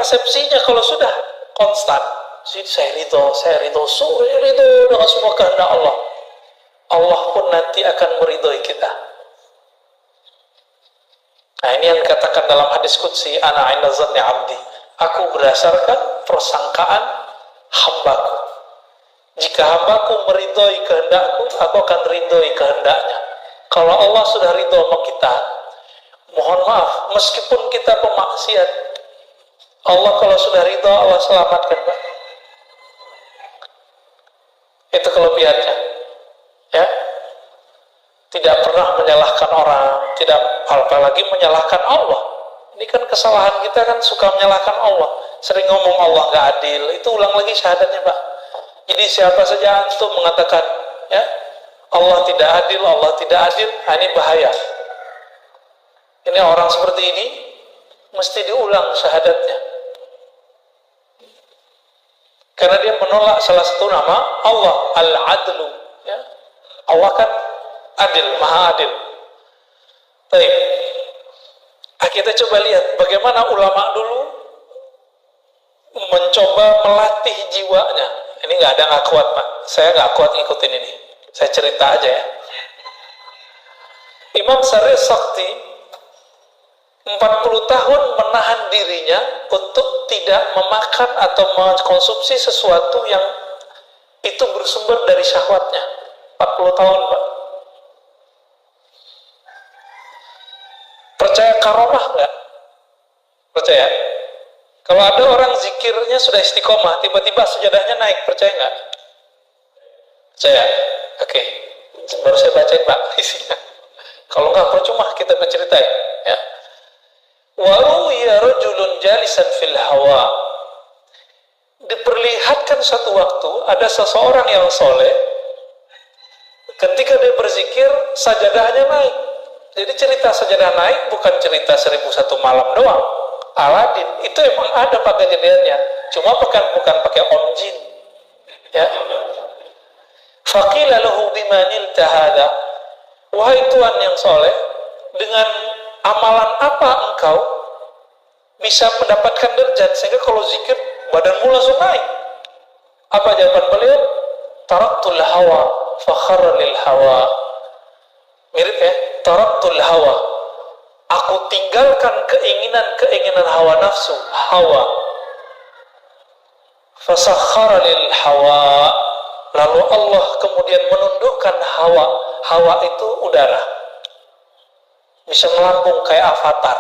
persepsinya kalau sudah konstan, saya ridho dengan semua kehendak Allah. Allah pun nanti akan meridhoi kita. Nah, ini yang dikatakan dalam hadis qudsi, ana 'inda dhanni 'abdi. Aku berdasarkan persangkaan hambaku. Jika hambaku meridhoi kehendakku, aku akan ridhoi kehendaknya. Kalau Allah sudah ridho sama kita, mohon maaf, meskipun kita pemaksiat, Allah kalau sudah ridho, Allah selamatkan, Pak. Itu kelebihannya. Ya. Tidak pernah menyalahkan orang, tidak apalagi menyalahkan Allah. Ini kan kesalahan kita kan suka menyalahkan Allah. Sering ngomong Allah nggak adil, itu ulang lagi syahadatnya, Pak. Jadi siapa saja antum mengatakan, ya, Allah tidak adil, nah ini bahaya. Ini orang seperti ini mesti diulang syahadatnya. Karena dia menolak salah satu nama Allah, Al-Adlu. Ya. Allah kan adil, maha adil. Baik. Kita coba lihat bagaimana ulama dulu mencoba melatih jiwanya. Ini nggak ada nggak kuat, Pak. Saya nggak kuat ngikutin ini. Saya cerita aja ya. Imam Sari Sakti 40 tahun menahan dirinya untuk tidak memakan atau mengkonsumsi sesuatu yang itu bersumber dari syahwatnya. 40 tahun, Pak. Percaya karomah nggak? Percaya? Kalau ada orang zikirnya sudah istiqomah, tiba-tiba sejadahnya naik, percaya nggak? Percaya? Oke. Baru saya bacain, Pak, isinya. Kalau nggak percuma kita berceritain. Ya. Waruya rajulun jalisan fil hawa. Diperlihatkan satu waktu ada seseorang yang soleh, ketika dia berzikir sajadahnya naik. Jadi cerita sajadah naik bukan cerita 1001 malam doang. Aladin itu emang ada Pak kejadiannya, cuma bukan pakai om jin. Ya. Faqila lahu bimanil tahada. Wahai Tuhan yang soleh, dengan amalan apa engkau bisa mendapatkan derajat sehingga kalau zikir badanmu langsung naik? Apa jawaban beliau? Taraktul hawa fakharra lil hawa. Mirip ya, taraktul hawa. Aku tinggalkan keinginan hawa nafsu, hawa. Fasakhara lil hawa. Lalu Allah kemudian menundukkan hawa. Hawa itu udara. Bisa melambung kayak avatar.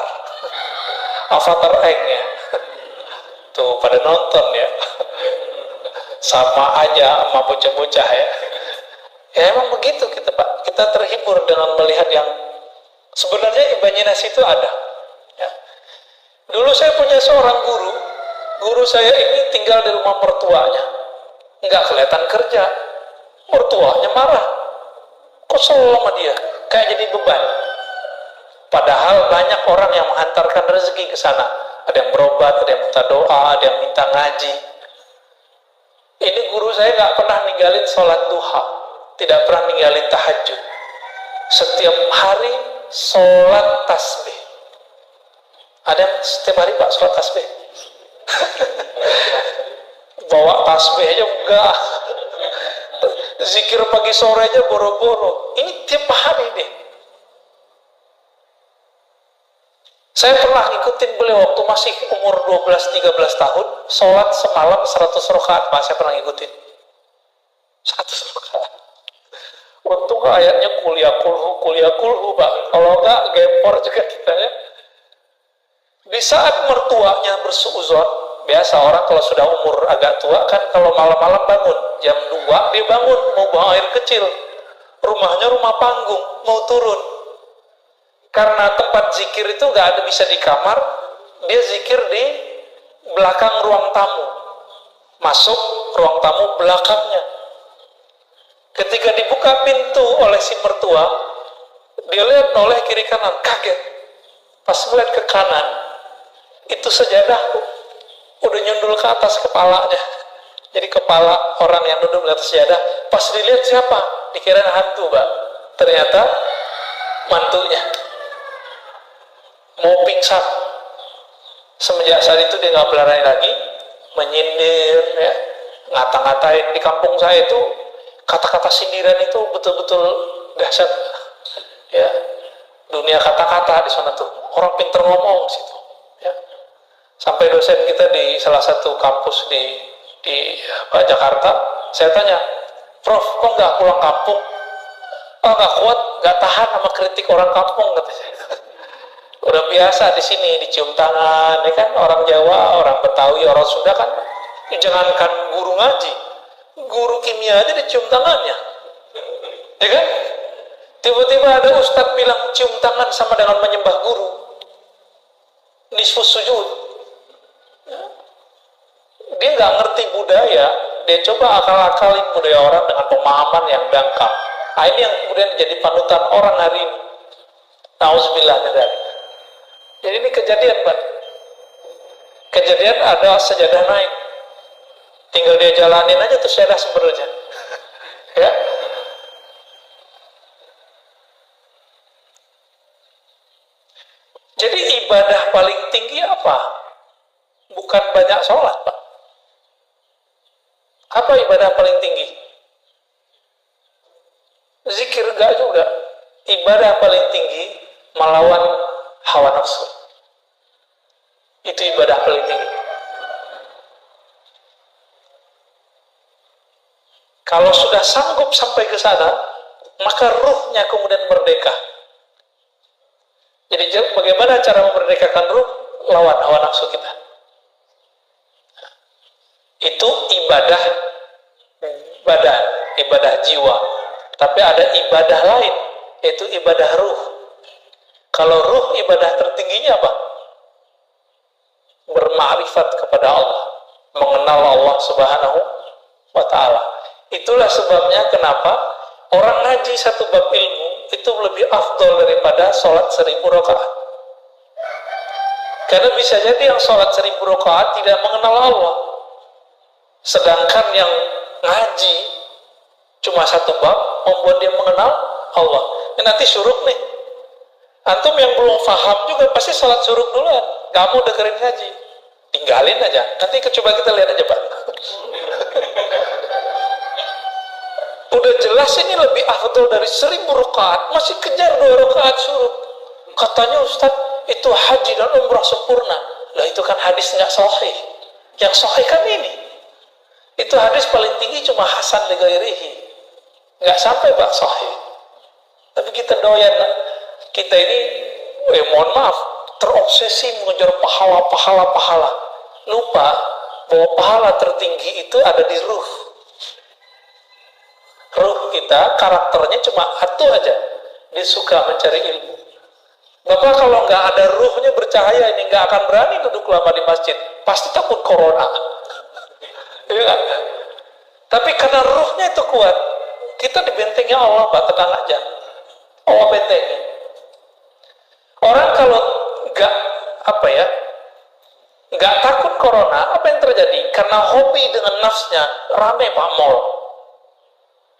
Avatar Aang ya. Tuh pada nonton ya. Sama aja sama bocah-bocah ya. Ya emang begitu kita, Pak. Kita terhibur dengan melihat yang sebenarnya imajinasi itu ada. Ya. Dulu saya punya seorang guru. Guru saya ini tinggal di rumah mertuanya. Nggak kelihatan kerja. Mertuanya marah. Kesel sama dia. Kayak jadi beban. Padahal banyak orang yang menghantarkan rezeki ke sana. Ada yang berobat, ada yang minta doa, ada yang minta ngaji. Ini guru saya nggak pernah ninggalin sholat duha. Tidak pernah ninggalin tahajud. Setiap hari sholat tasbih. Ada yang setiap hari Pak sholat tasbih? Bawa tasbih aja enggak. Zikir pagi sore aja boro-boro. Ini tiap hari nih. Saya pernah ngikutin beliau waktu masih umur 12-13 tahun, sholat semalam 100 rakaat, Pak. Saya pernah ngikutin 100 rakaat. Untung ayatnya kuliah kulhu, Pak. Kalau enggak, gempor juga kita ya. Di saat mertuanya bersuuzon, biasa orang kalau sudah umur agak tua kan kalau malam-malam bangun, jam 2 dia bangun, mau buang air kecil. Rumahnya rumah panggung, mau turun. Karena tempat zikir itu nggak ada bisa di kamar, dia zikir di belakang ruang tamu. Masuk ruang tamu belakangnya. Ketika dibuka pintu oleh si mertua, dia lihat noleh kiri kanan, kaget. Pas melihat ke kanan, itu sejadah udah nyundul ke atas kepalanya. Jadi kepala orang yang duduk di atas sejadah, pas dilihat siapa? Dikira hantu, Pak. Ternyata mantunya. Mau pingsan Semenjak saat itu dia nggak berani lagi menyindir, ya, ngata-ngatain. Di kampung saya itu kata-kata sindiran itu betul-betul dahsyat, ya. Dunia kata-kata di sana tuh, orang pinter ngomong di situ, ya. Sampai dosen kita di salah satu kampus di Jakarta, saya tanya, Prof, kok nggak pulang kampung? Oh, nggak kuat, nggak tahan sama kritik orang kampung, katanya. Udah biasa di sini dicium tangan, ya kan, orang Jawa, orang Betawi, orang Sunda kan, jangankan guru ngaji, guru kimia aja dicium tangannya, ya kan? Tiba-tiba ada ustadz bilang cium tangan sama dengan menyembah guru, nisfus sujud. Dia nggak ngerti budaya, dia coba akal-akalin budaya orang dengan pemahaman yang dangkal. Nah, ini yang kemudian jadi panutan orang hari ini. Nauzubillah min dzalik. Jadi ini kejadian, Pak. Kejadian ada sejadah naik. Tinggal dia jalanin aja tuh sejadah sebenarnya. Ya. Jadi ibadah paling tinggi apa? Bukan banyak sholat, Pak. Apa ibadah paling tinggi? Zikir enggak juga. Ibadah paling tinggi melawan hawa nafsu. Itu ibadah paling tinggi. Kalau sudah sanggup sampai ke sana, maka ruhnya kemudian merdeka. Jadi bagaimana cara memerdekakan ruh? Lawan hawa nafsu kita. Itu ibadah badan, ibadah jiwa. Tapi ada ibadah lain, yaitu ibadah ruh. Kalau ruh, ibadah tertingginya apa? Bermakrifat kepada Allah, mengenal Allah Subhanahu wa ta'ala. Itulah sebabnya kenapa orang ngaji satu bab ilmu itu lebih afdol daripada sholat 1000 rakaat. Karena bisa jadi yang sholat 1000 rakaat tidak mengenal Allah, sedangkan yang ngaji cuma satu bab membuat dia mengenal Allah. Ini nanti syuruk nih. Antum yang belum paham juga pasti sholat syuruk duluan, gak mau dengerin ngaji, tinggalin aja. Nanti coba kita lihat aja, Pak. Udah jelas ini lebih afdol dari 1000 rakaat, masih kejar 2 rakaat syuruk. Katanya Ustadz, itu haji dan umrah sempurna. Lah itu kan hadis nggak sahih. Yang sahih kan ini. Itu hadis paling tinggi cuma hasan li ghairihi. Nggak sampai Pak sahih. Tapi kita doyan, kita ini, mohon maaf, terobsesi mengejar pahala. Lupa bahwa pahala tertinggi itu ada di ruh. Ruh kita, karakternya cuma satu aja. Dia suka mencari ilmu. Bapak kalau nggak ada ruhnya bercahaya ini nggak akan berani duduk lama di masjid. Pasti takut corona. Ya. Tapi karena ruhnya itu kuat, kita dibentengi Allah, Pak, tenang aja. Allah bentengi. Orang kalau nggak takut corona, apa yang terjadi? Karena hobi dengan nafsnya, rame Pak mall.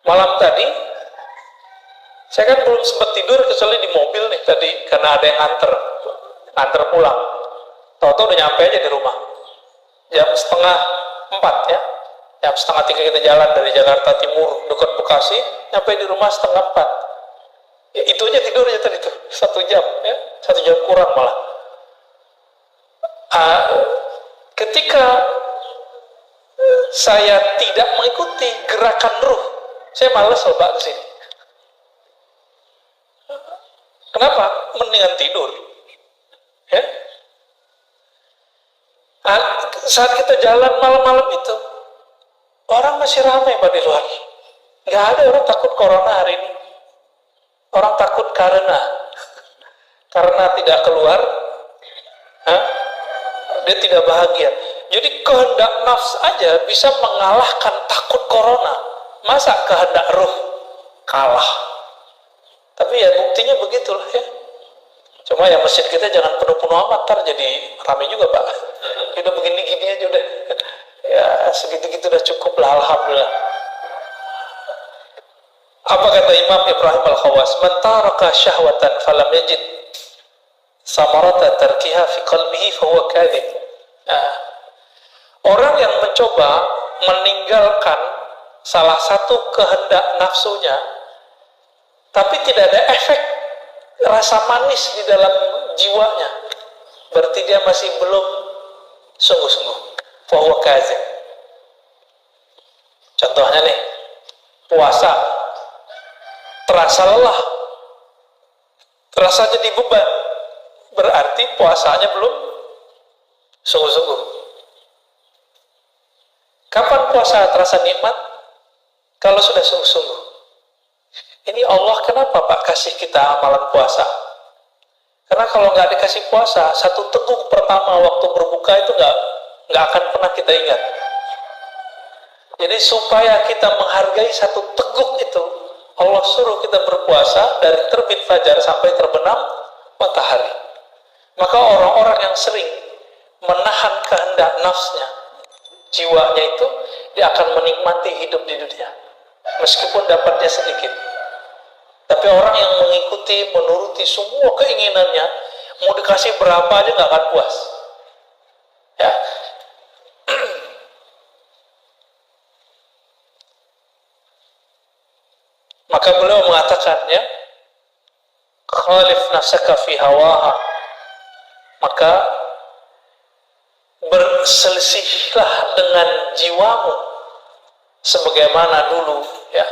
Malam tadi, saya kan belum sempat tidur kecuali di mobil nih tadi, karena ada yang nganter pulang. Tahu-tahu udah nyampe aja di rumah. Jam 2:30 ya. Jam 2:30 kita jalan dari Jakarta Timur dekat Bekasi, nyampe di rumah 3:30. Ya itu aja tidur aja tadi tuh, 1 jam ya, 1 jam kurang malah. Ketika saya tidak mengikuti gerakan ruh, saya malas coba ke sini. Kenapa? Mendingan tidur. Ya. Saat kita jalan malam-malam itu, orang masih ramai Pak di luar. Nggak ada orang takut corona hari ini. Orang takut karena tidak keluar, dia tidak bahagia. Jadi kehendak nafs aja bisa mengalahkan takut corona. Masa kehendak ruh kalah? Tapi ya buktinya begitulah ya. Cuma ya masjid kita jangan penuh-penuh amat, ntar jadi ramai juga Pak. Udah begini-gini aja udah. Ya segitu-gitu udah cukup lah, alhamdulillah. Apa kata Imam Ibrahim Al-Khawas? Man taraka syahwatan falam yajid samarata tarkiha fi qalbihi fahuwa kadzib. Nah, orang yang mencoba meninggalkan salah satu kehendak nafsunya, tapi tidak ada efek rasa manis di dalam jiwanya, berarti dia masih belum sungguh-sungguh. Fahuwa kadzib. Contohnya nih, puasa, terasa lelah, terasa jadi beban, berarti puasanya belum sungguh-sungguh. Kapan puasa terasa nikmat? Kalau sudah sungguh-sungguh. Ini Allah kenapa Pak kasih kita amalan puasa? Karena kalau nggak dikasih puasa, satu teguk pertama waktu berbuka itu nggak akan pernah kita ingat. Jadi supaya kita menghargai satu teguk itu, Allah suruh kita berpuasa dari terbit fajar sampai terbenam matahari. Maka orang-orang yang sering menahan kehendak nafsnya, jiwanya itu, dia akan menikmati hidup di dunia, meskipun dapatnya sedikit. Tapi orang yang mengikuti, menuruti semua keinginannya, mau dikasih berapa aja nggak akan puas. Ya. Maka beliau mengatakan, ya, khalif nafsaka fi hawaha, maka berselisihlah dengan jiwamu sebagaimana dulu, ya,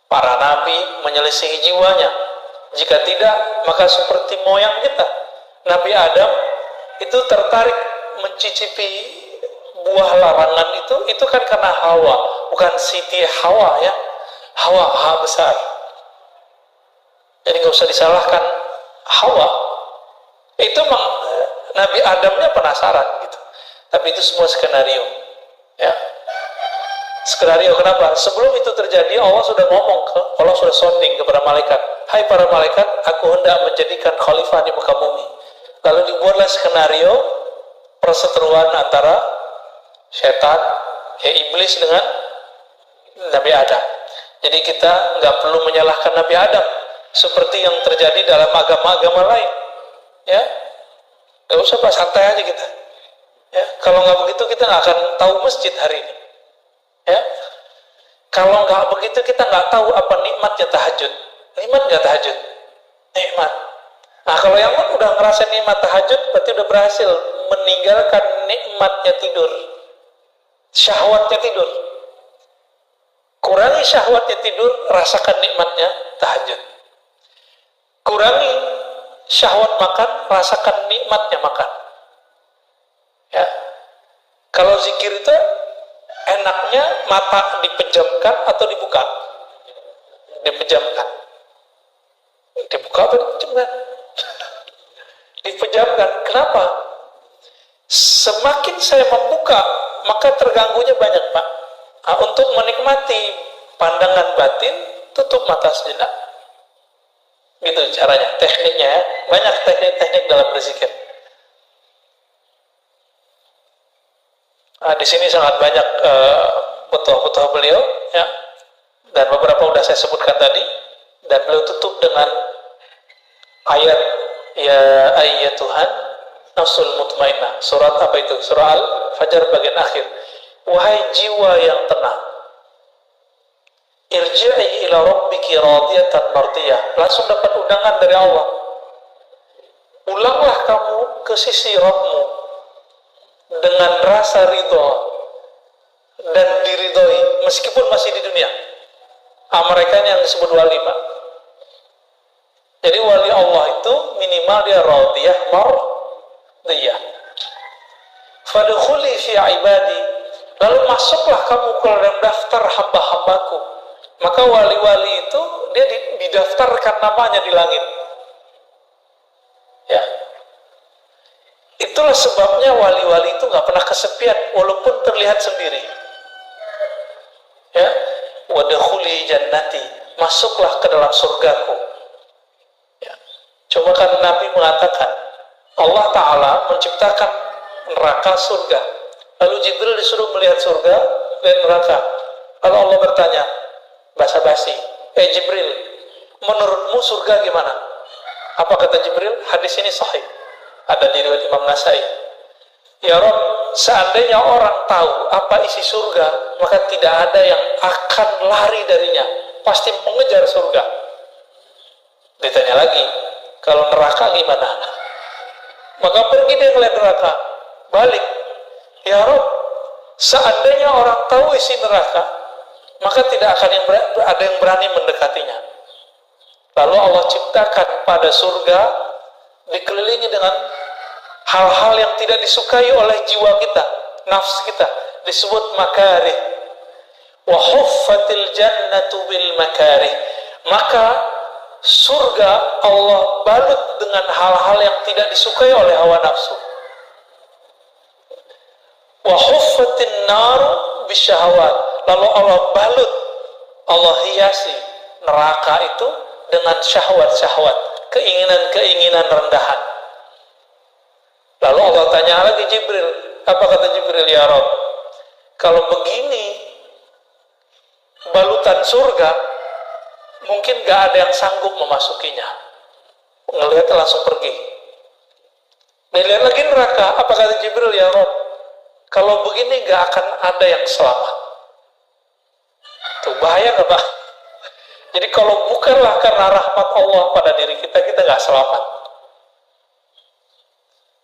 para nabi menyelisihi jiwanya. Jika tidak, maka seperti moyang kita, Nabi Adam itu tertarik mencicipi buah larangan itu kan karena Hawa, bukan Siti Hawa, ya, Hawa, H besar. Jadi nggak usah disalahkan Hawa. Itu memang Nabi Adamnya penasaran gitu. Tapi itu semua skenario. Ya. Skenario kenapa? Sebelum itu terjadi, Allah sudah Allah sudah sounding kepada malaikat. Hai para malaikat, aku hendak menjadikan khalifah di muka bumi. Lalu dibuatlah skenario perseteruan antara setan, ya, iblis dengan Nabi Adam. Jadi kita nggak perlu menyalahkan Nabi Adam seperti yang terjadi dalam agama-agama lain, ya. Nggak usah Pak, santai aja kita. Ya, kalau nggak begitu kita nggak akan tahu masjid hari ini. Ya, kalau nggak begitu kita nggak tahu apa nikmatnya tahajud. Nikmat nggak tahajud? Nikmat. Nah, kalau yang udah ngerasa nikmat tahajud, berarti udah berhasil meninggalkan nikmatnya tidur, syahwatnya tidur. Kurangi syahwatnya tidur, rasakan nikmatnya tahajud. Kurangi syahwat makan, rasakan nikmatnya makan. Ya. Kalau zikir itu enaknya mata dipejamkan atau dibuka? Dipejamkan. Dibuka apa dipejamkan? Dipejamkan. Kenapa? Semakin saya membuka, maka terganggunya banyak, Pak. Nah, untuk menikmati pandangan batin, tutup mata sejenak. Gitu caranya, tekniknya, ya. Banyak teknik-teknik dalam berzikir. Nah, di sini sangat banyak butuh-butuh beliau, ya, dan beberapa sudah saya sebutkan tadi, dan beliau tutup dengan ayat, ya ayat Tuhan, nafsul mutmainnah. Surat apa itu? Surah Al-Fajr bagian akhir. Wahai jiwa yang tenang, irji'i ila rabbiki radiyatan mardiyah. Langsung dapat undangan dari Allah. Pulanglah kamu ke sisi Rabbmu dengan rasa ridho dan diridhoi meskipun masih di dunia. Mereka ini yang disebut wali, Pak. Jadi wali Allah itu minimal dia radiyah mardiyah. Fadkhuli fi ibadi, lalu masuklah kamu ke dalam daftar hamba-hambaku. Maka wali-wali itu dia didaftarkan namanya di langit. Ya. Itulah sebabnya wali-wali itu nggak pernah kesepian walaupun terlihat sendiri. Ya. Wadkhuli jannati, masuklah ke dalam surgaku. Ya. Coba kan Nabi mengatakan Allah Ta'ala menciptakan neraka surga. Lalu Jibril disuruh melihat surga dan neraka. Lalu Allah bertanya, basa-basi, Jibril, menurutmu surga gimana? Apa kata Jibril? Hadis ini sahih. Ada di riwayat Imam Nasai. Ya Rob, seandainya orang tahu apa isi surga, maka tidak ada yang akan lari darinya, pasti mengejar surga. Ditanya lagi, kalau neraka gimana? Maka pergi dia melihat neraka, balik. Ya Rob, seandainya orang tahu isi neraka, maka tidak akan ada yang berani mendekatinya. Lalu Allah ciptakan pada surga dikelilingi dengan hal-hal yang tidak disukai oleh jiwa kita, nafsu kita, disebut makarih. Wa huffatil jannatu bil makarih. Maka surga Allah balut dengan hal-hal yang tidak disukai oleh hawa nafsu. Wa huffatin nar bisyahawat. Lalu Allah balut, Allah hiasi neraka itu dengan syahwat-syahwat, keinginan-keinginan rendahan. Lalu Allah tanya lagi Jibril, apa kata Jibril? Ya Rob, kalau begini balutan surga, mungkin gak ada yang sanggup memasukinya. Ngelihat langsung pergi. Dilihat lagi neraka, apa kata Jibril? Ya Rob, kalau begini gak akan ada yang selamat. Tuh bahaya gak Pak? Jadi kalau bukanlah karena rahmat Allah pada diri kita, kita gak selamat.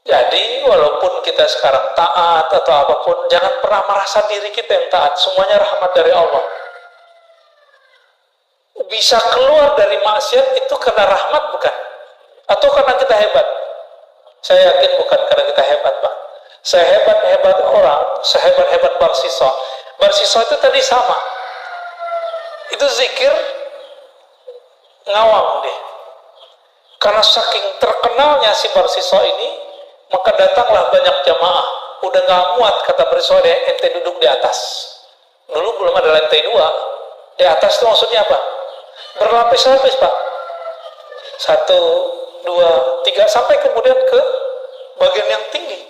Jadi walaupun kita sekarang taat atau apapun, jangan pernah merasa diri kita yang taat. Semuanya rahmat dari Allah. Bisa keluar dari maksiat itu karena rahmat bukan? Atau karena kita hebat? Saya yakin bukan karena kita hebat Pak. Sehebat-hebat orang, sehebat-hebat Barsisa. Barsisa itu tadi sama. Itu zikir ngawang deh. Karena saking terkenalnya si Barsisa ini, maka datanglah banyak jamaah. Udah gak muat kata Barsisa, ente duduk di atas. Dulu belum ada lantai 2. Di atas itu maksudnya apa? Berlapis-lapis Pak. 1, 2, 3 sampai kemudian ke bagian yang tinggi.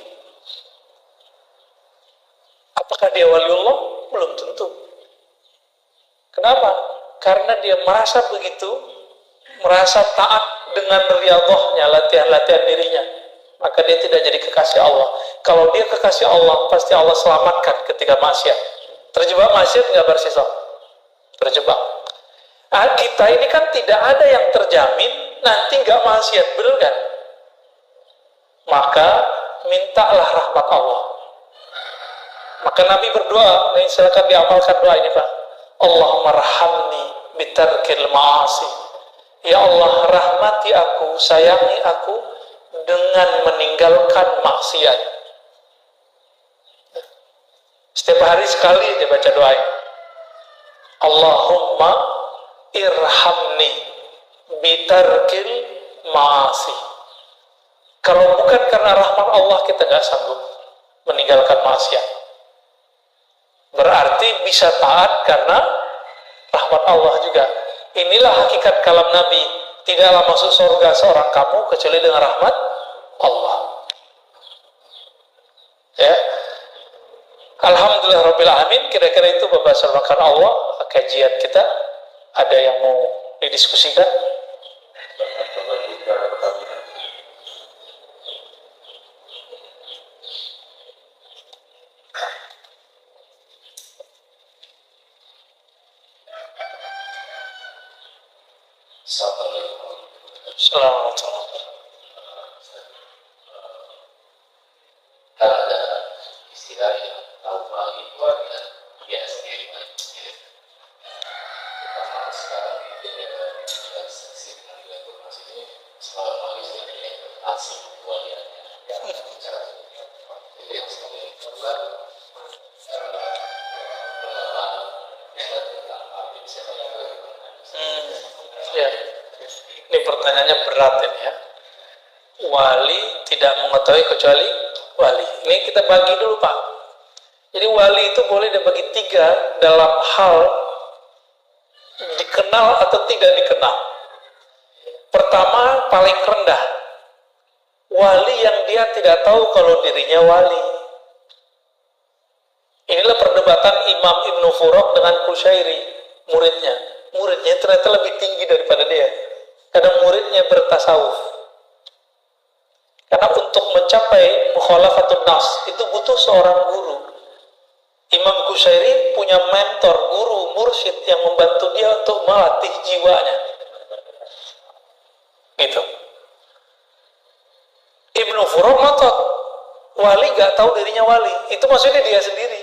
Apakah dia waliullah? Belum tentu. Kenapa? Karena dia merasa begitu, merasa taat dengan riyadhahnya, latihan-latihan dirinya, maka dia tidak jadi kekasih Allah. Kalau dia kekasih Allah, pasti Allah selamatkan ketika maksiat. Terjebak maksiat nggak Barsisa? Terjebak. Nah, kita ini kan tidak ada yang terjamin nanti nggak maksiat, betul kan? Maka mintalah rahmat Allah. Maka Nabi berdoa, silakan diamalkan doa ini Pak. Allahumma rahamni bitarkil ma'asi. Ya Allah, rahmati aku, sayangi aku dengan meninggalkan maksiat. Setiap hari sekali dia baca doa ini. Allahumma irhamni bitarkil ma'asi. Kalau bukan karena rahmat Allah, kita nggak sanggup meninggalkan maksiat. Berarti bisa taat karena rahmat Allah juga. Inilah hakikat kalam Nabi. Tidaklah masuk surga seorang kamu kecuali dengan rahmat Allah. Ya. Alhamdulillah Rabbil Alamin. Kira-kira itu Bapak Surmakan Allah kajian kita. Ada yang mau didiskusikan? Assalamualaikum. Ada istilah yang taubah itu ada biasa pertama sekarang di dunia saksi dengan nilai informasi ini selama ini sebenarnya aksi waliannya yang bicara jadi yang sebagai kedua pengembangan kita tentang abdi bisa Ya. Ini pertanyaannya berat ini ya. Wali tidak mengetahui kecuali wali. Ini kita bagi dulu Pak. Jadi wali itu boleh dibagi 3 dalam hal dikenal atau tidak dikenal. Pertama, paling rendah. Wali yang dia tidak tahu kalau dirinya wali. Inilah perdebatan Imam Ibnu Furaq dengan Kusyairi, muridnya. Muridnya ternyata lebih tinggi daripada dia. Karena muridnya bertasawuf. Karena untuk mencapai mukhalafatun nas itu butuh seorang guru. Imam Qushairi punya mentor, guru, mursyid yang membantu dia untuk melatih jiwanya. Gitu. Ibnu Furor ngotot, wali gak tahu dirinya wali. Itu maksudnya dia sendiri.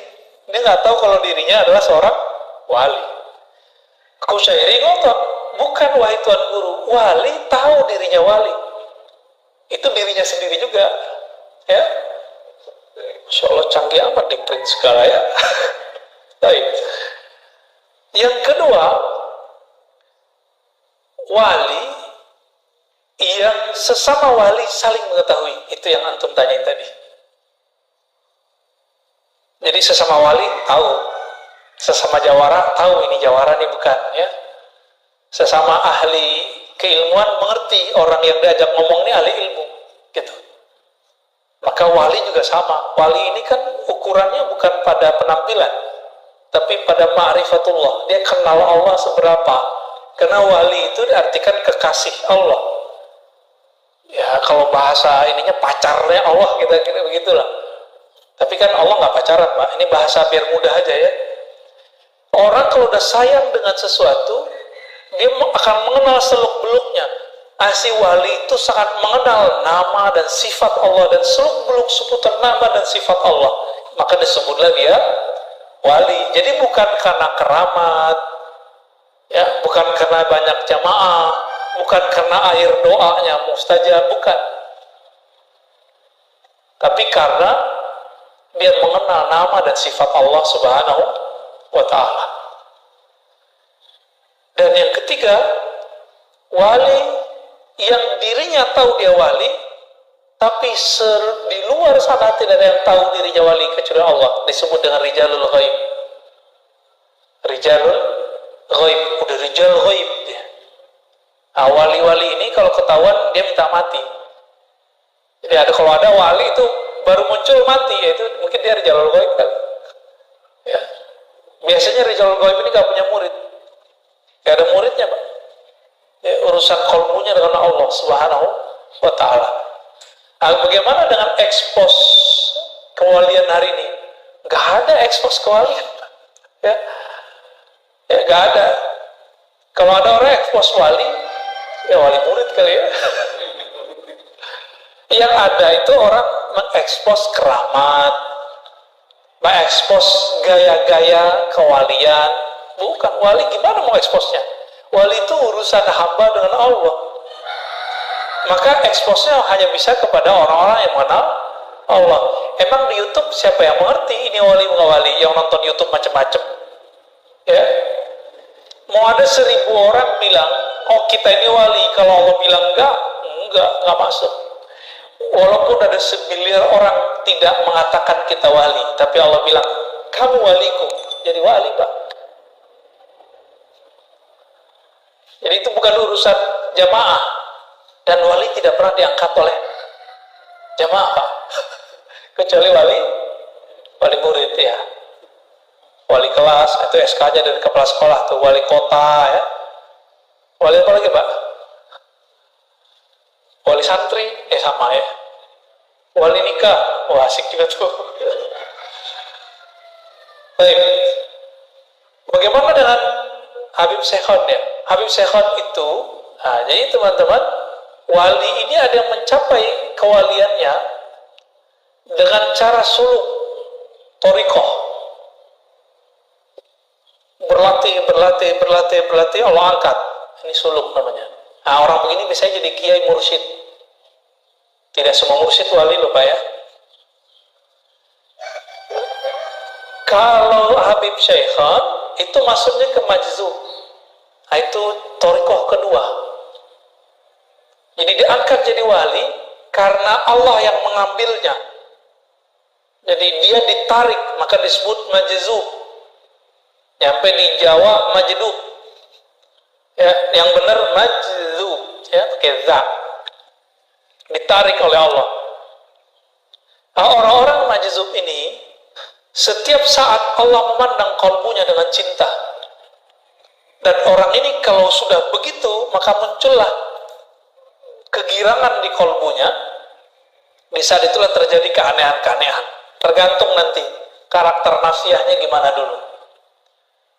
Dia gak tahu kalau dirinya adalah seorang wali. Qushairi ngotot, bukan wahai Tuan Guru, wali tahu dirinya wali. Itu dirinya sendiri juga. Ya. Insya Allah canggih amat di print segala ya. Baik. Yang kedua, wali yang sesama wali saling mengetahui. Itu yang antum tanyain tadi. Jadi sesama wali tahu, sesama jawara tahu ini jawara ini bukan, ya. Sesama ahli keilmuan mengerti orang yang diajak ngomong ini ahli ilmu, gitu. Maka wali juga sama. Wali ini kan ukurannya bukan pada penampilan, tapi pada ma'rifatullah. Dia kenal Allah seberapa. Karena wali itu diartikan kekasih Allah. Ya kalau bahasa ininya pacarnya Allah, kita begitulah. Tapi kan Allah nggak pacaran, Pak. Ini bahasa biar mudah aja ya. Orang kalau udah sayang dengan sesuatu, dia akan mengenal seluk-beluknya. Si wali itu sangat mengenal nama dan sifat Allah dan seluk-beluk seputar nama dan sifat Allah. Maka disebutlah dia wali. Jadi bukan karena keramat, ya, bukan karena banyak jamaah, bukan karena air doanya mustajab, bukan. Tapi karena dia mengenal nama dan sifat Allah Subhanahu wa ta'ala. Dan yang ketiga, wali yang dirinya tahu dia wali, tapi di luar sana tidak ada yang tahu dirinya wali kecuali Allah. Disebut dengan rijalul ghaib. Rijalul ghaib, udah rijal ghaib dia. Wali-wali ini kalau ketahuan dia minta mati. Jadi kalau ada wali itu baru muncul mati, yaitu mungkin dia rijalul ghaib kan. Ya. Biasanya rijalul ghaib ini gak punya murid. Gak ada muridnya, Pak. Ya, urusan kolbunya dengan Allah Subhanahu wa ta'ala. Bagaimana dengan ekspos kewalian hari ini? Gak ada ekspos kewalian. Ya, gak ada. Kalau ada orang ekspos wali, ya wali murid kali ya. Yang ada itu orang mengekspos keramat, mengekspos gaya-gaya kewalian. Bukan, wali gimana mau eksposnya? Wali itu urusan hamba dengan Allah. Maka eksposnya hanya bisa kepada orang-orang yang mengenal Allah. Emang di YouTube siapa yang mengerti ini wali bukan wali? Yang nonton YouTube macam-macam. Ya. Mau ada 1000 orang bilang, oh kita ini wali. Kalau Allah bilang enggak masuk. Walaupun ada 1 miliar orang tidak mengatakan kita wali, tapi Allah bilang, kamu waliku. Jadi wali, Pak. Jadi itu bukan urusan jamaah. Dan wali tidak pernah diangkat oleh jamaah, Pak. Kecuali wali murid ya. Wali kelas, itu SK-nya dari kepala sekolah tuh, wali kota ya. Wali apa lagi, Pak? Wali santri, sama ya. Wali nikah, wah asik juga tuh. Baik. Bagaimana dengan Habib Syekhon ya? Habib Syekhon itu, jadi teman-teman, wali ini ada yang mencapai kewaliannya dengan cara suluk, thariqah. Berlatih, Allah angkat. Ini suluk namanya. Orang begini bisa jadi kiai mursyid. Tidak semua mursyid wali loh, Pak ya. Kalau Habib Syekhon itu masuknya ke majzub. Itu thariqah kedua. Jadi diangkat jadi wali karena Allah yang mengambilnya. Jadi dia ditarik, maka disebut majzub. Nyampe di Jawa majdub. Ya, yang benar majzub, ya, pakai za. Ditarik oleh Allah. Orang-orang majzub ini setiap saat Allah memandang kalbunya dengan cinta. Dan orang ini kalau sudah begitu, maka muncullah kegirangan di kalbunya Di saat itulah terjadi keanehan-keanehan. Tergantung nanti karakter nafsiyahnya gimana dulu.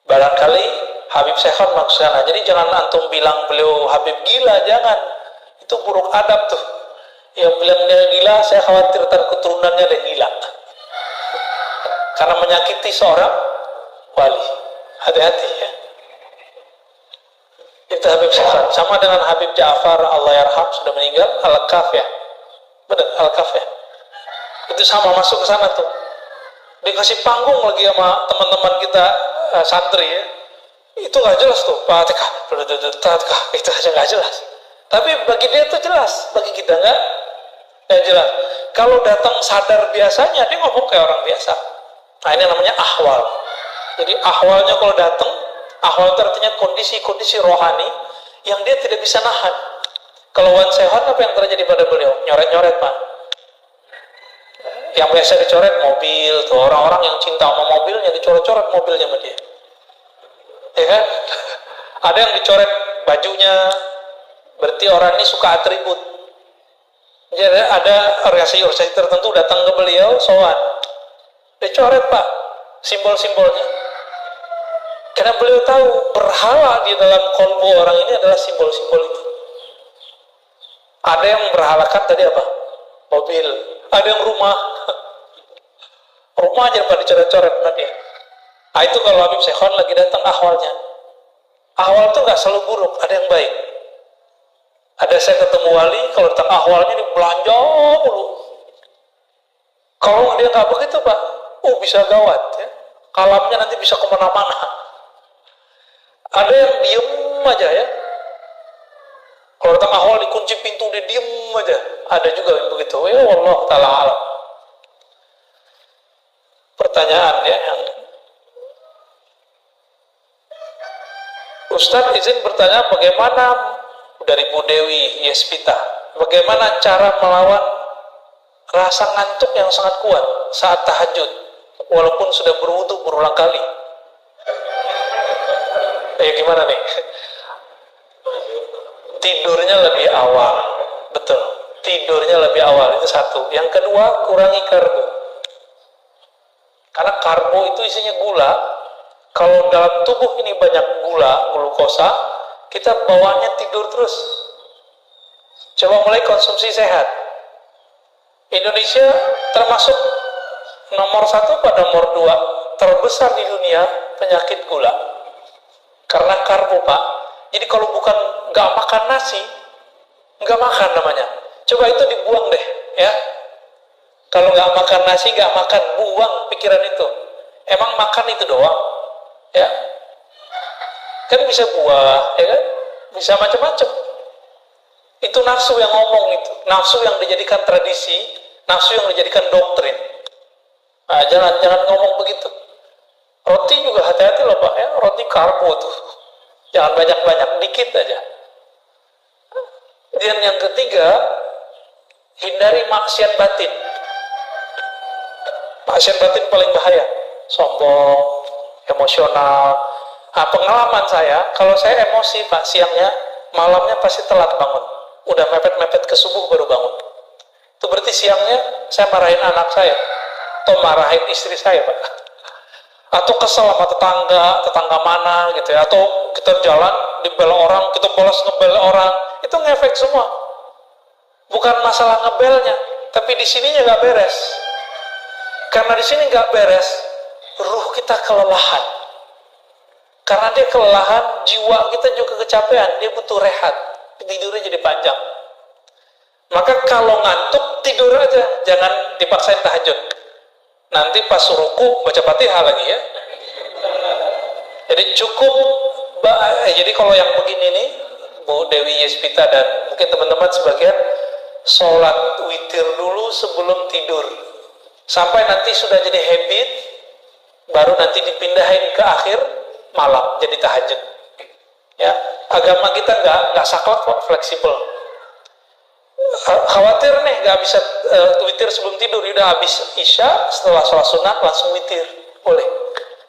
Barangkali Habib Syekhon maksudnya. Jadi jangan antum bilang beliau Habib gila, jangan. Itu buruk adab tuh. Yang bilang dia gila, saya khawatir keturunannya ada gila. Karena menyakiti seorang wali. Hati-hati ya. Itu Habib Syekhon. Sama dengan Habib Ja'far Allah yarham sudah meninggal, Al-Kaf ya. Benar, Al-Kaf ya. Itu sama masuk ke sana tuh. Dikasih panggung lagi sama teman-teman kita santri ya. Itu nggak jelas tuh, Fatihah, itu aja nggak jelas. Tapi bagi dia itu jelas, bagi kita nggak jelas. Kalau datang sadar biasanya dia ngomong kayak orang biasa. Nah ini namanya ahwal. Jadi ahwalnya kalau datang, ahwal itu artinya kondisi-kondisi rohani yang dia tidak bisa nahan. Kalau Wan Sehon apa yang terjadi pada beliau? Nyoret-nyoret Pak. Yang biasa dicoret mobil, tuh orang-orang yang cinta sama mobilnya dicoret-coret mobilnya sama dia. Ya kan? Ada yang dicoret bajunya, berarti orang ini suka atribut. Jadi ada organisasi tertentu datang ke beliau, sowan, dicoret Pak simbol-simbolnya. Karena beliau tahu berhala di dalam kolbu orang ini adalah simbol-simbol itu. Ada yang berhalakan tadi apa? Mobil. Ada yang rumah. Rumah aja Pak dicoret-coret sama dia. Nah itu kalau Habib Syekhon lagi datang ahwalnya. Ahwal itu nggak selalu buruk, ada yang baik. Ada saya ketemu wali, kalau datang ahwalnya ini belanja mulu. Kalau dia nggak begitu Pak, bisa gawat ya. Kalamnya nanti bisa kemana-mana. Ada yang diem aja ya. Kalau datang ahwal dikunci pintu dia diem aja. Ada juga yang begitu. Ya Allah ta'ala alam. Pertanyaan ya yang Ustaz izin bertanya bagaimana dari Bu Dewi Yespita, bagaimana cara melawan rasa ngantuk yang sangat kuat saat tahajud walaupun sudah berwudu berulang kali? Gimana nih? Tidurnya lebih awal, betul. Tidurnya lebih awal itu satu. Yang kedua, kurangi karbo. Karena karbo itu isinya gula. Kalau dalam tubuh ini banyak glukosa, kita bawaannya tidur terus. Coba mulai konsumsi sehat. Indonesia termasuk nomor 1 pada nomor 2 terbesar di dunia penyakit gula. Karena karbo Pak. Jadi kalau bukan nggak makan nasi, nggak makan namanya. Coba itu dibuang deh, ya. Kalau nggak makan nasi, nggak makan, buang pikiran itu. Emang makan itu doang, ya. Kan bisa buah, ya kan? Bisa macam-macam. Itu nafsu yang ngomong itu, nafsu yang dijadikan tradisi, nafsu yang dijadikan doktrin. Nah, jangan ngomong begitu. Roti juga hati-hati loh Pak, ya. Roti karbo tuh. Jangan banyak-banyak, dikit aja. Dan yang ketiga, hindari maksiat batin. Maksiat batin paling bahaya. Sombong, emosional. Nah, pengalaman saya, kalau saya emosi Pak, siangnya, malamnya pasti telat bangun. Udah mepet-mepet ke subuh baru bangun. Itu berarti siangnya saya marahin anak saya, atau marahin istri saya Pak. Atau kesel sama tetangga mana gitu ya, atau kita jalan dibel orang, kita balas ngebel orang, itu ngefek semua. Bukan masalah ngebelnya, tapi di sininya nggak beres. Karena di sini nggak beres, ruh kita kelelahan. Karena dia kelelahan, jiwa kita juga kecapean, dia butuh rehat, tidurnya jadi panjang. Maka kalau ngantuk tidur aja, jangan dipaksain tahajud. Nanti pas ruku baca Fatihah lagi ya. Jadi cukup, jadi kalau yang begini nih, Bu Dewi Yespita dan mungkin teman-teman sebagian, sholat witir dulu sebelum tidur. Sampai nanti sudah jadi habit, baru nanti dipindahin ke akhir malam, jadi tahajud. Ya, agama kita nggak saklek kok, fleksibel. Khawatir nih nggak bisa witir sebelum tidur, udah habis isya setelah sholat sunat langsung witir, boleh.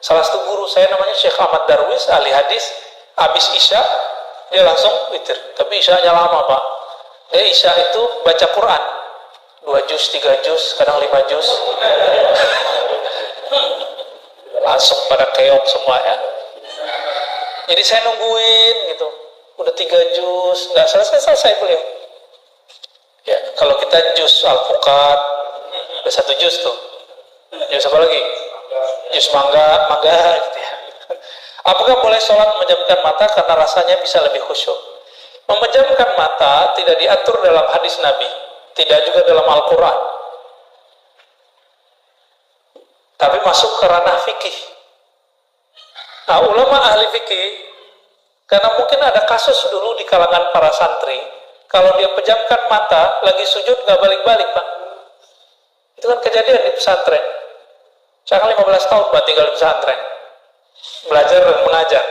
Salah satu guru saya namanya Syekh Ahmad Darwis, ahli hadis, habis isya dia langsung witir, tapi isyanya lama Pak. Dia isya itu baca Quran 2 juz, 3 juz, kadang 5 juz. Langsung pada keok semua ya. Jadi saya nungguin gitu. Udah 3 juz, nggak selesai beliau. Ya, kalau kita juz alpukat, udah 1 juz tuh. Juz apa lagi? Juz mangga gitu ya. Apakah boleh sholat memejamkan mata karena rasanya bisa lebih khusyuk? Memejamkan mata tidak diatur dalam hadis Nabi, tidak juga dalam Al-Quran, tapi masuk ke ranah fikih. Nah, ulama ahli fikih, karena mungkin ada kasus dulu di kalangan para santri, kalau dia pejamkan mata, lagi sujud nggak balik-balik, Pak. Itu kan kejadian di pesantren. Saya kan 15 tahun Pak tinggal di pesantren, belajar dan mengajar.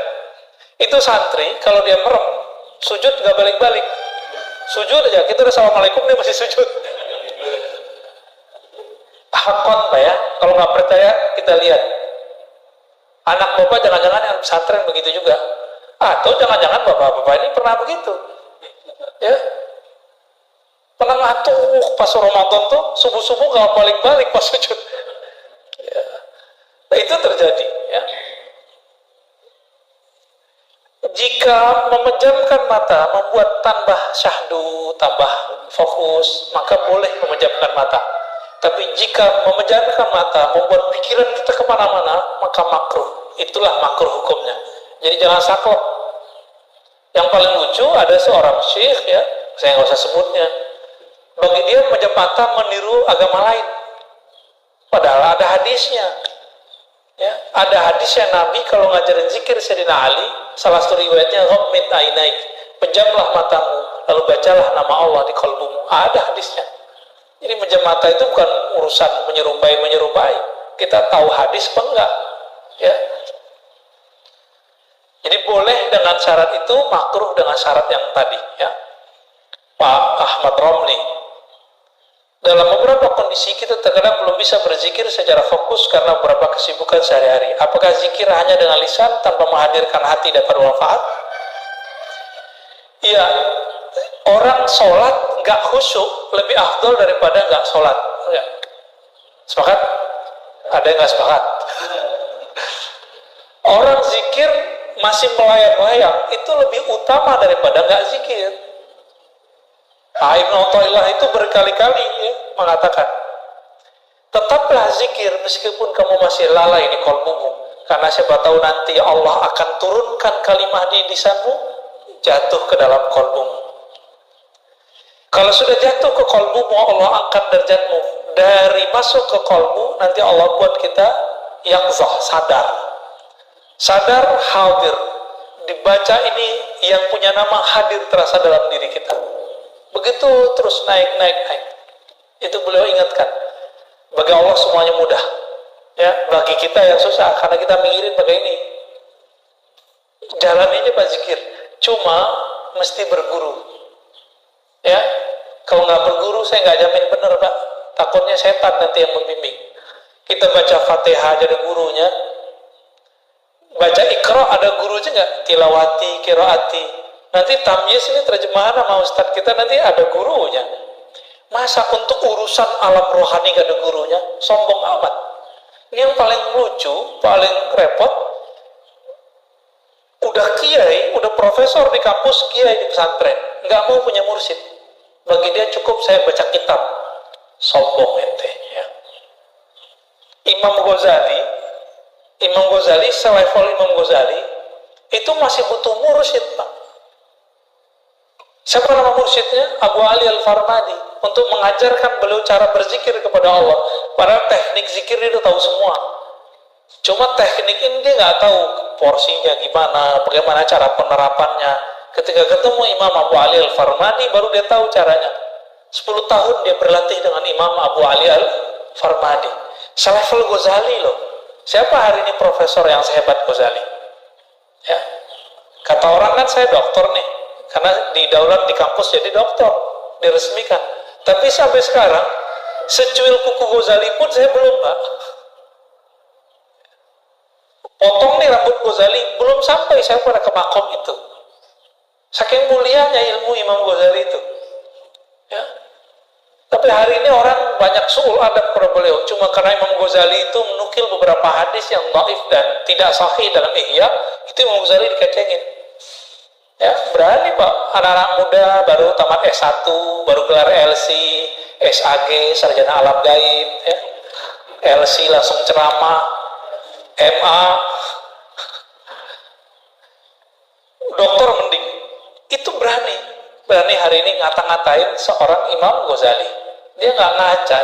Itu santri, kalau dia merem, sujud nggak balik-balik. Sujud aja, kita udah assalamualaikum, dia masih sujud. Hakon Pak ya, kalau nggak percaya kita lihat. Anak bapak jangan-jangan yang pesantren begitu juga. Atau jangan-jangan bapak-bapak ini pernah begitu. Ya, pernah ngantuk pas Ramadan tuh, subuh-subuh nggak balik-balik pas sujud. Ya. Nah, itu terjadi ya. Jika memejamkan mata membuat tambah syahdu, tambah fokus, maka boleh memejamkan mata. Tapi jika memejamkan mata membuat pikiran kita kemana-mana, maka makruh. Itulah makruh hukumnya. Jadi jangan saklek. Yang paling lucu ada seorang syekh ya, saya nggak usah sebutnya. Bagi dia memejam mata meniru agama lain. Padahal ada hadisnya. Ya, ada hadisnya Nabi kalau ngajarin zikir Sayyidina Ali, salah satu riwayatnya ghammid ainaik, pejamlah matamu, lalu bacalah nama Allah di kalbumu. Ada hadisnya. Jadi memejam mata itu bukan urusan menyerupai. Kita tahu hadis apa enggak? Ya. Jadi boleh dengan syarat itu, makruh dengan syarat yang tadi. Ya. Pak Ahmad Romli, dalam beberapa kondisi kita terkadang belum bisa berzikir secara fokus karena beberapa kesibukan sehari-hari. Apakah zikir hanya dengan lisan tanpa menghadirkan hati dapat manfaat? Iya, orang sholat nggak khusyuk lebih afdol daripada nggak sholat. Ya. Sepakat? Ada yang nggak sepakat? Orang zikir masih melayang-layang itu lebih utama daripada nggak zikir. Ibnu Athaillah itu berkali-kali ya, mengatakan, tetaplah zikir meskipun kamu masih lalai di qalbumu, karena siapa tahu nanti Allah akan turunkan kalimah di lisanmu jatuh ke dalam qalbumu. Kalau sudah jatuh ke qalbumu, Allah angkat derajatmu dari masuk ke qalbu, nanti Allah buat kita yaqzah, sadar hadir, dibaca ini yang punya nama hadir terasa dalam diri kita. Begitu terus naik. Itu beliau ingatkan. Bagi Allah semuanya mudah. Ya, bagi kita yang susah karena kita mikirin pakai ini. Jalan aja Pak zikir. Cuma mesti berguru. Ya, kalau nggak berguru saya nggak jamin benar Pak. Takutnya setan nanti yang membimbing. Kita baca Fatihah aja ada gurunya. Baca Iqra ada gurunya nggak? Tilawati, qiraati. Nanti tamyiz ini terjemahan sama ustadz kita nanti ada gurunya. Masa untuk urusan alam rohani gak ada gurunya? Sombong amat. Ini yang paling lucu, paling repot. Udah kiai, udah profesor di kampus, kiai di pesantren, nggak mau punya mursyid. Bagi dia cukup saya baca kitab. Sombong ente. Ya. Imam Ghazali, selevel Imam Ghazali, itu masih butuh mursyid Pak. Siapa nama mursyidnya? Abu Ali Al-Farmadi, untuk mengajarkan beliau cara berzikir kepada Allah. Padahal teknik zikir dia tahu semua. Cuma teknik ini dia nggak tahu porsinya gimana, bagaimana cara penerapannya. Ketika ketemu Imam Abu Ali Al-Farmadi, baru dia tahu caranya. 10 tahun dia berlatih dengan Imam Abu Ali Al-Farmadi. Selevel Ghazali loh. Siapa hari ini profesor yang sehebat Ghazali? Ya. Kata orang kan saya doktor nih. Karena didaulat di kampus jadi doktor, diresmikan. Tapi sampai sekarang, secuil kuku Ghazali pun saya belum Pak. Potong nih rambut Ghazali, belum sampai saya pada ke makom itu. Saking mulianya ilmu Imam Ghazali itu. Ya. Tapi hari ini orang banyak su'ul adab kepada beliau. Cuma karena Imam Ghazali itu menukil beberapa hadis yang dhaif dan tidak sahih dalam Ihya, itu Imam Ghazali dikecengin. Ya, berani Pak, anak-anak muda baru tamat S1, baru gelar LC, SAG, sarjana alam gaib, ya. LC langsung ceramah, MA, doktor mending. Itu berani hari ini ngata-ngatain seorang Imam Ghazali. Dia nggak ngaca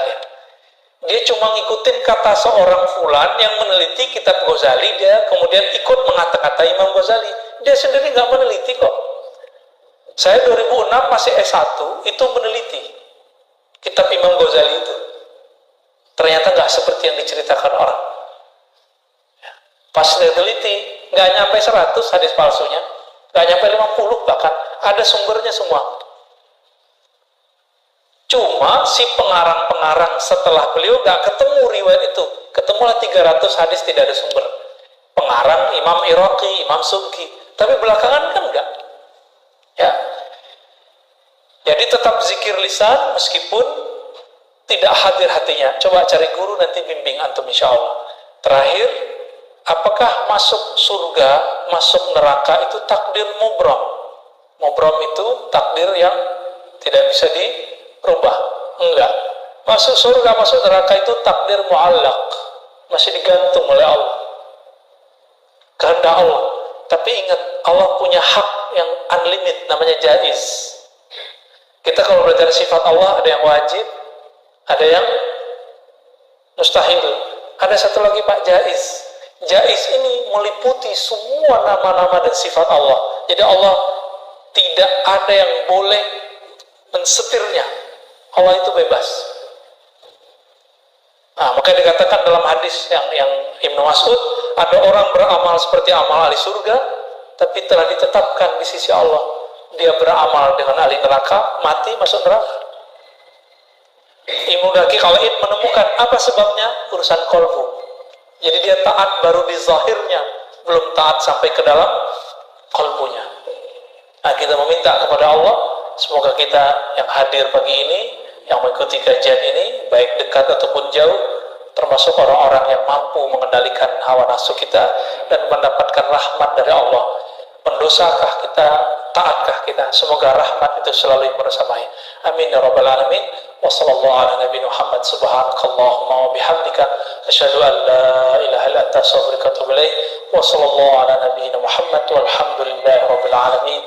dia cuma ngikutin kata seorang fulan yang meneliti kitab Ghazali, dia kemudian ikut mengata-ngatai Imam Ghazali. Dia sendiri nggak meneliti kok. Saya 2006 masih S1 itu meneliti kitab Imam Ghazali itu. Ternyata nggak seperti yang diceritakan orang. Pas saya teliti, nggak nyampe 100 hadis palsunya, nggak nyampe 50 bahkan, ada sumbernya semua. Cuma si pengarang-pengarang setelah beliau nggak ketemu riwayat itu, ketemulah 300 hadis tidak ada sumber. Pengarang Imam Iraqi, Imam Subki, tapi belakangan kan enggak. Ya, jadi tetap zikir lisan meskipun tidak hadir hatinya. Coba cari guru nanti bimbing antum insya Allah. Terakhir, apakah masuk surga, masuk neraka itu takdir mubram? Mubram itu takdir yang tidak bisa dirubah. Enggak. Masuk surga, masuk neraka itu takdir mu'allaq, masih digantung oleh Allah, kehendak Allah. Tapi ingat, Allah punya hak yang unlimited, namanya jaiz. Kita kalau belajar sifat Allah, ada yang wajib, ada yang mustahil, ada satu lagi Pak, jaiz. Jaiz ini meliputi semua nama-nama dan sifat Allah. Jadi Allah tidak ada yang boleh mensetirnya. Allah itu bebas. Nah, maka dikatakan dalam hadis yang Ibnu Mas'ud, ada orang beramal seperti amal ahli surga, tapi telah ditetapkan di sisi Allah dia beramal dengan ahli neraka, mati masuk neraka. Ibnu Daqiq Al-Id menemukan apa sebabnya, urusan qalbu. Jadi dia taat baru di zahirnya, belum taat sampai ke dalam qalbunya. Nah, kita meminta kepada Allah, semoga kita yang hadir pagi ini, yang mengikuti kajian ini, baik dekat ataupun jauh, termasuk orang-orang yang mampu mengendalikan hawa nafsu kita dan mendapatkan rahmat dari Allah. Mendosakah kita, taatkah kita? Semoga rahmat itu selalu bersamai. Amin ya rabbal alamin. Wa sallallahu ala nabiyina Muhammad subhanakallahumma wa bihamdika asyhadu an la ilaha illa anta astaghfiruka wa atubu ilaik. Wa sallallahu ala nabiyina Muhammad walhamdulillahi rabbil alamin.